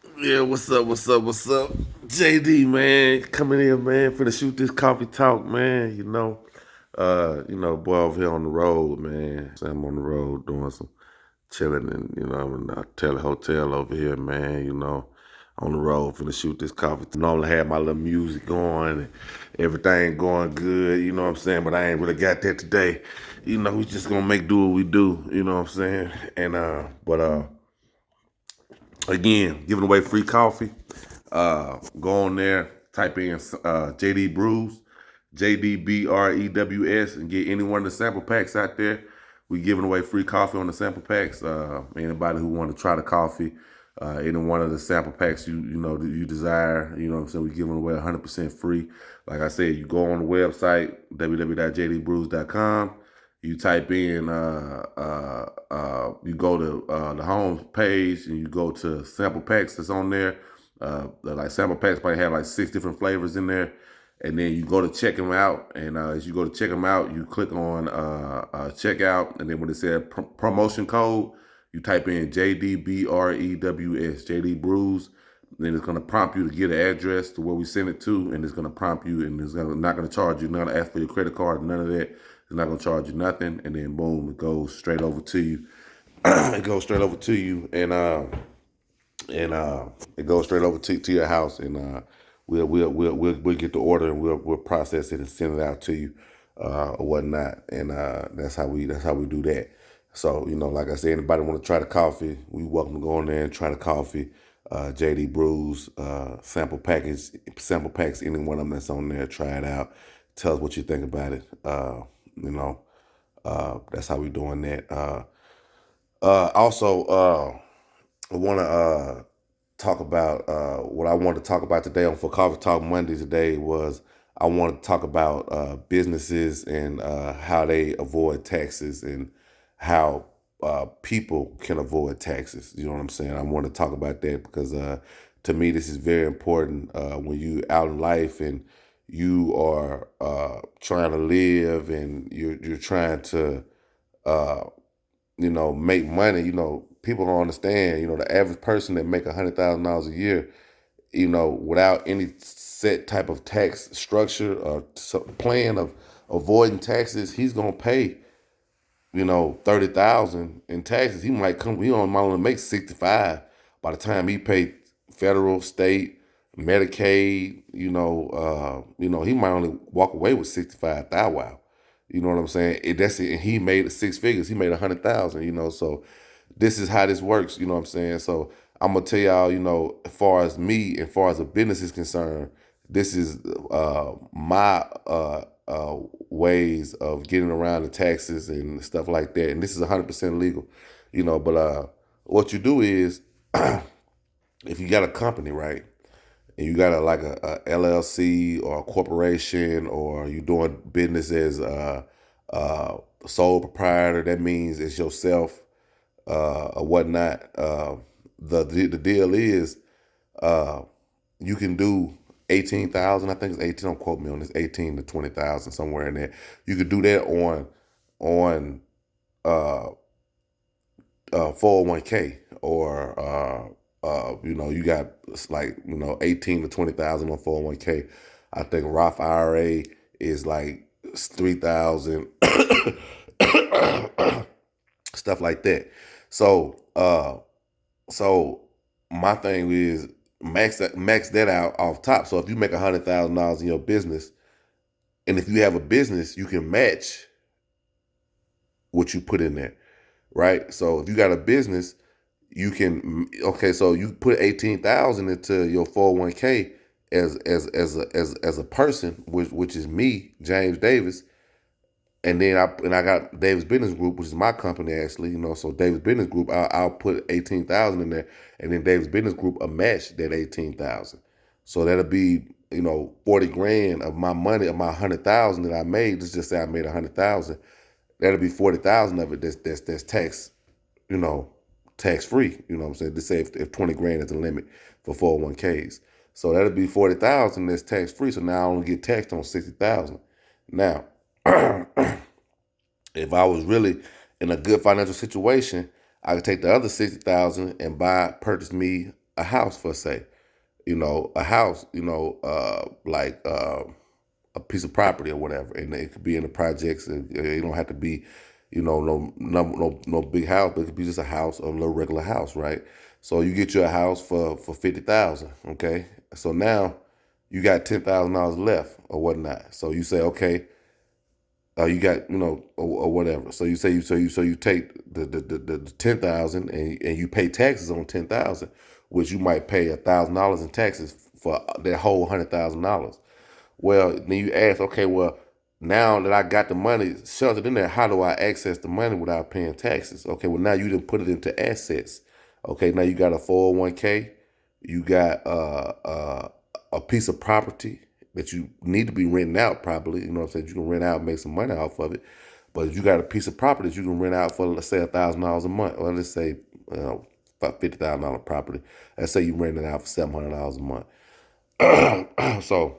Yeah, what's up? JD, man, coming in, man, for the shoot this coffee talk, man. Boy, over here on the road, man. So I'm on the road doing some chilling and, in a hotel over here, man, on the road for the shoot this coffee. Normally have my little music going and everything going good, you know what I'm saying? But I ain't really got that today. We just gonna make do what we do, you know what I'm saying? But again, giving away free coffee. Go on there, type in JD Brews, JDBREWS, and get any one of the sample packs out there. We giving away free coffee on the sample packs. Anybody who want to try the coffee, any one of the sample packs that you desire, you know what I'm saying, we giving away 100% free. Like I said, you go on the website www.jdbrews.com. You type in, you go to the home page and you go to sample packs that's on there. Like sample packs probably have like 6 different flavors in there. And then you go to check them out. And as you go to check them out, you click on checkout. And then when it says promotion code, you type in JDBREWS, JD Brews. Then it's going to prompt you to get an address to where we send it to. And it's going to prompt you and not going to charge you, not going to ask for your credit card, none of that. It's not gonna charge you nothing, and then boom, it goes straight over to you. It goes straight over to you, and it goes straight over to your house, and we'll get the order, and we'll process it and send it out to you, or whatnot, and that's how we do that. So like I said, anybody want to try the coffee, we welcome to go in there and try the coffee. JD Brews, sample packs, any one of them that's on there, try it out. Tell us what you think about it. You know, that's how we doing that. Also, I want to talk about what I wanted to talk about today on For Coffee Talk Monday. Today was I wanted to talk about businesses and how they avoid taxes and how people can avoid taxes. You know what I'm saying? I want to talk about that because to me this is very important when you out in life and you are trying to live and you're trying to uh, make money. People don't understand. The average person that make $100,000 a year, without any set type of tax structure or plan of avoiding taxes, he's gonna pay 30,000 in taxes. He might come. He might only make 65 by the time he paid federal, state, Medicaid. He might only walk away with 65. Thou wow. You know what I'm saying? That's it. And he made 6 figures. He made 100,000. So this is how this works. You know what I'm saying? So I'm gonna tell y'all. As far as me, as far as a business is concerned, this is my ways of getting around the taxes and stuff like that. And this is 100% legal. But what you do is, if you got a company, right, and you got a LLC or a corporation, or you doing business as a sole proprietor, that means it's yourself or whatnot. The deal is uh, you can do 18,000. I think it's 18. Don't quote me on this. 18 to 20,000, somewhere in there. You could do that on uh, 401k, or you got like 18 to 20,000 on 401k. I think Roth IRA is like 3,000, stuff like that. So my thing is max that out off top. So if you make $100,000 in your business, and if you have a business, you can match what you put in there, right? So if you got a business, you can So you put 18,000 into your 401k as a person, which is me, James Davis. And then I got Davis Business Group, which is my company actually. So Davis Business Group, I'll put 18,000 in there, and then Davis Business Group will match that 18,000. So that'll be 40 grand of my money, of my 100,000 that I made. Let's just say I made 100,000. That'll be 40,000 of it that's tax, you know, tax free. You know what I'm saying? Just say if 20 grand is the limit for 401ks. So that'll be 40,000 that's tax free. So now I only get taxed on 60,000. Now, if I was really in a good financial situation, I could take the other 60,000 and purchase me a house for say, a house, like a piece of property or whatever, and it could be in the projects. It don't have to be, no big house, but it could be just a house, a little regular house, right? So you get you a house for 50,000, okay? So now you got $10,000 left or whatnot. So you say, okay, you got or whatever. So you take the 10,000 and you pay taxes on 10,000, which you might pay $1,000 in taxes for that whole $100,000. Well, then you ask, okay, well, now that I got the money sheltered in there, how do I access the money without paying taxes? Okay, well, now you didn't put it into assets. Okay, now you got a 401k, you got a piece of property that you need to be renting out probably. You know what I'm saying? You can rent out and make some money off of it. But you got a piece of property that you can rent out for, let's say, $1,000 a month. Or let's say about $50,000 property. Let's say you rent it out for $700 a month. So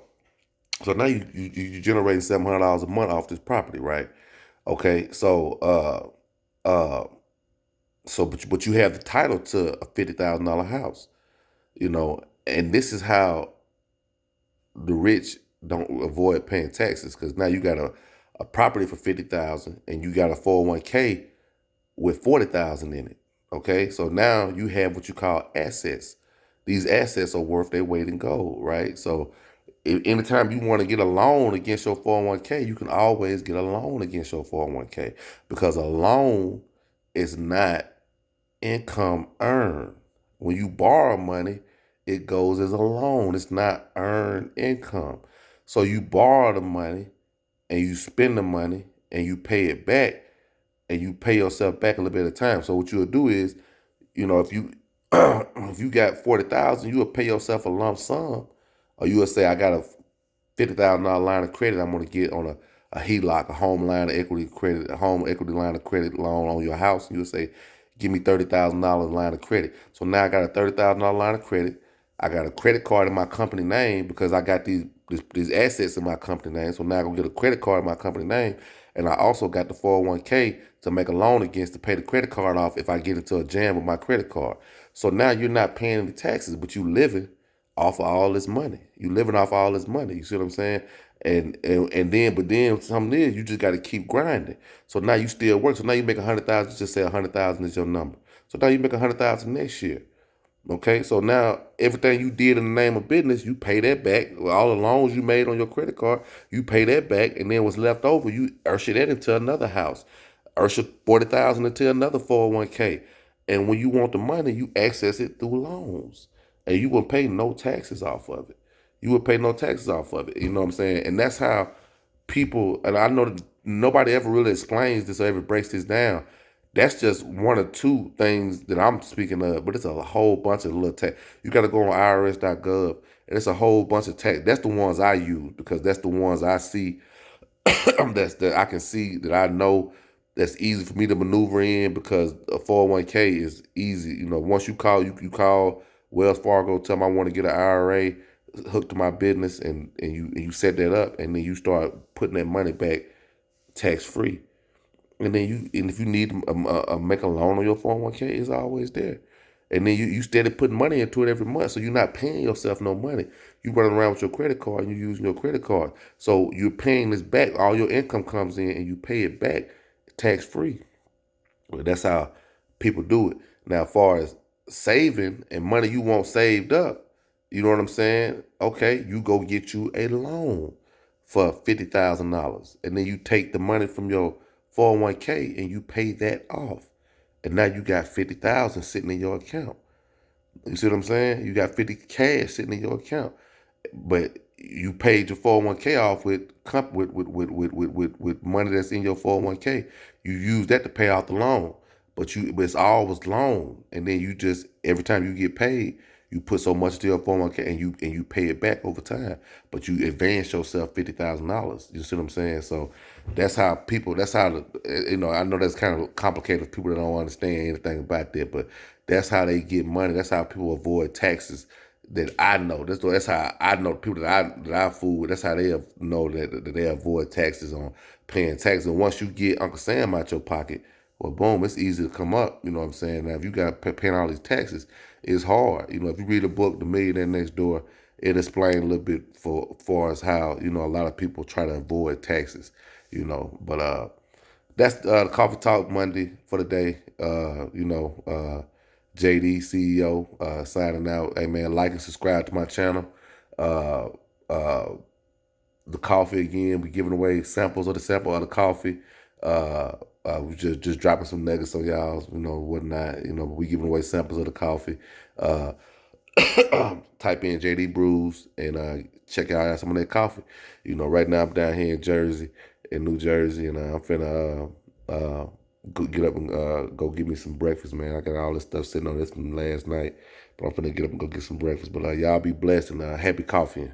now you generating $700 a month off this property, right? Okay, but you have the title to a $50,000 house, and this is how the rich don't avoid paying taxes, because now you got a property for 50,000 and you got a 401k with 40,000 in it. Okay, so now you have what you call assets. These assets are worth their weight in gold, right? So anytime you want to get a loan against your 401k, you can always get a loan against your 401k, because a loan is not income earned. When you borrow money, it goes as a loan. It's not earned income. So you borrow the money and you spend the money and you pay it back, and you pay yourself back a little bit at a time. So what you'll do is, if you if you got 40,000, you will pay yourself a lump sum, or you will say, I got a $50,000 line of credit I'm going to get on a HELOC, a home line of equity credit, a home equity line of credit loan on your house. And you'll say, give me $30,000 line of credit. So now I got a $30,000 line of credit. I got a credit card in my company name because I got these assets in my company name. So now I'm going to get a credit card in my company name. And I also got the 401k to make a loan against to pay the credit card off if I get into a jam with my credit card. So now you're not paying any taxes, but you living off of all this money. You living off all this money. You see what I'm saying? But then something is, you just got to keep grinding. So now you still work. So now you make 100,000. Just say 100,000 is your number. So now you make 100,000 next year. Okay, so now everything you did in the name of business, you pay that back. All the loans you made on your credit card, you pay that back, and then what's left over, you usher that into another house, usher 40,000 into another 401k, and when you want the money, you access it through loans, and you will pay no taxes off of it. You will pay no taxes off of it. You know what I'm saying? And that's how people, and I know that nobody ever really explains this or ever breaks this down. That's just one or two things that I'm speaking of, but it's a whole bunch of little tax. You got to go on IRS.gov, and it's a whole bunch of tax. That's the ones I use because that's the ones I see. That I can see, that I know that's easy for me to maneuver in, because a 401k is easy. Once you call Wells Fargo, tell them I want to get an IRA hooked to my business, and you set that up, and then you start putting that money back tax free. And if you need to make a loan on your 401k, it's always there. And then you steady putting money into it every month, so you're not paying yourself no money. You running around with your credit card and you're using your credit card, so you're paying this back. All your income comes in and you pay it back tax free. Well, that's how people do it. Now, as far as saving and money you want saved up, you know what I'm saying? Okay, you go get you a loan for $50,000, and then you take the money from your 401k and you pay that off, and now you got 50,000 sitting in your account. You see what I'm saying? You got 50 cash sitting in your account, but you paid your 401k off with money that's in your 401k. You use that to pay off the loan, but it's always loan, and then you just, every time you get paid, you put so much to your 401k and you pay it back over time, but you advance yourself $50,000. You see what I'm saying? So that's how people. That's how I know that's kind of complicated for people that don't understand anything about that, but that's how they get money. That's how people avoid taxes. That I know. That's how I know people that I fool with. That's how they know that they avoid taxes on paying taxes. And once you get Uncle Sam out your pocket, Well, boom, it's easy to come up. You know what I'm saying? Now, if you got paying all these taxes, it's hard. You know, if you read a book, The Millionaire Next Door, it explains a little bit for us how, you know, a lot of people try to avoid taxes, you know. But that's the Coffee Talk Monday for the day. JD, CEO, signing out. Hey, man, like and subscribe to my channel. Uh, uh, the coffee again. We giving away samples of the sample of the coffee. We just dropping some nuggets on y'all, you know, whatnot. You know, we giving away samples of the coffee. Uh, type in JD Brews and check out some of that coffee. You know, right now I'm down here in Jersey, in New Jersey, and I'm finna go get up and go get me some breakfast, man. I got all this stuff sitting on this from last night, but I'm finna get up and go get some breakfast. But y'all be blessed and happy coffee.